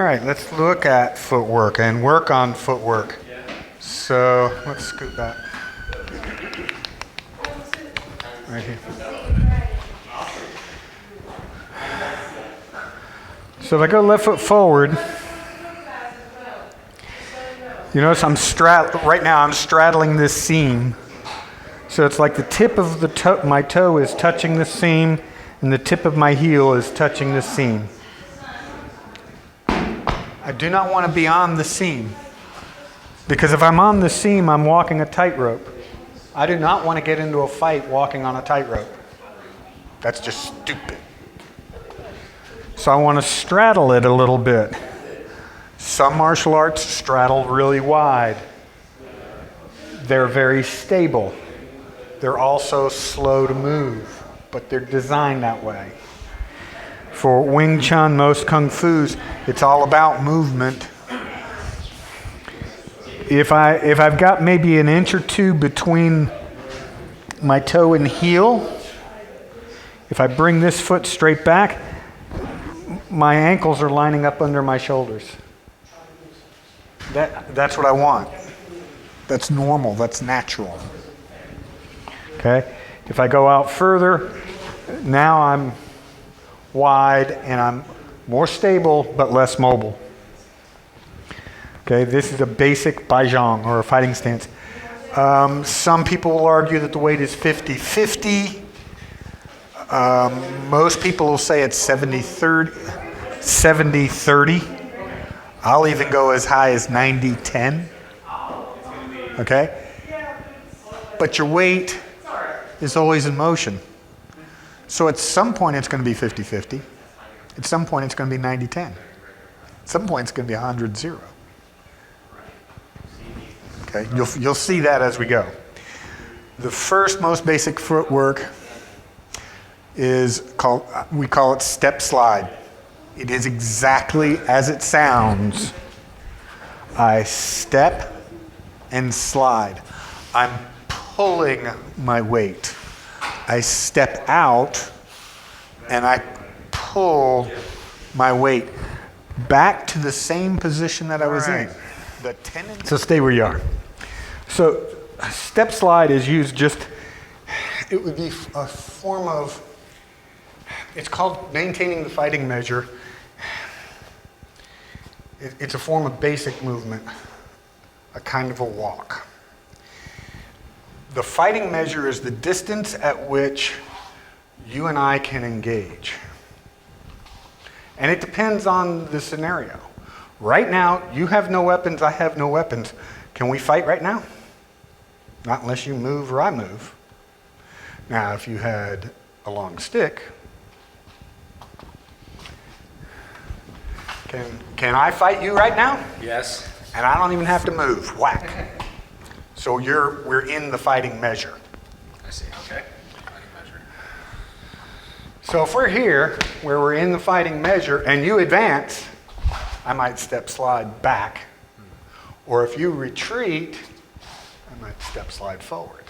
All right, let's look at footwork and work on footwork. So let's scoot back. Right here. So if I go left foot forward, you notice right now I'm straddling this seam. So it's like the tip of my toe is touching the seam and the tip of my heel is touching the seam. I do not want to be on the seam, because if I'm on the seam, I'm walking a tightrope. I do not want to get into a fight walking on a tightrope. That's just stupid. So I want to straddle it a little bit. Some martial arts straddle really wide. They're very stable. They're also slow to move, but they're designed that way. For Wing Chun, most Kung Fus, it's all about movement. If I've got maybe an inch or two between my toe and heel, if I bring this foot straight back, my ankles are lining up under my shoulders. That's what I want. That's normal, that's natural. Okay? If I go out further, now I'm wide and I'm more stable but less mobile. Okay, this is a basic baizhang, or a fighting stance. Some people will argue that the weight is 50-50. Most people will say it's 70-30. I'll even go as high as 90-10. Okay? But your weight is always in motion. So at some point it's going to be 50-50. At some point it's going to be 90-10. At some point it's going to be 100-0. Okay, you'll see that as we go. The first most basic footwork we call it step slide. It is exactly as it sounds. I step and slide. I'm pulling my weight. I step out and I pull my weight back to the same position that I was in. So stay where you are. So step slide is used it would be a form of, it's called maintaining the fighting measure. It's a form of basic movement, a kind of a walk. The fighting measure is the distance at which you and I can engage. And it depends on the scenario. Right now, you have no weapons, I have no weapons. Can we fight right now? Not unless you move or I move. Now, if you had a long stick, can I fight you right now? Yes. And I don't even have to move. Whack. So we're in the fighting measure. I see. Okay. Fighting measure. So if we're here, where we're in the fighting measure, and you advance, I might step slide back. Or if you retreat, I might step slide forward.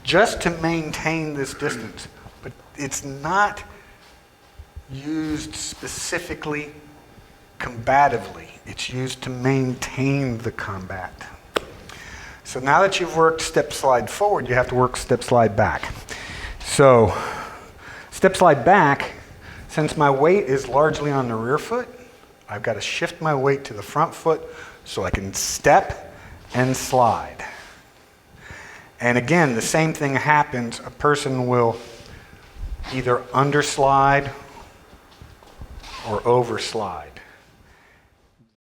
Just to maintain this distance. But it's not used specifically combatively. It's used to maintain the combat. So now that you've worked step slide forward, you have to work step slide back. So step slide back, since my weight is largely on the rear foot, I've got to shift my weight to the front foot so I can step and slide. And again, the same thing happens. A person will either underslide or overslide.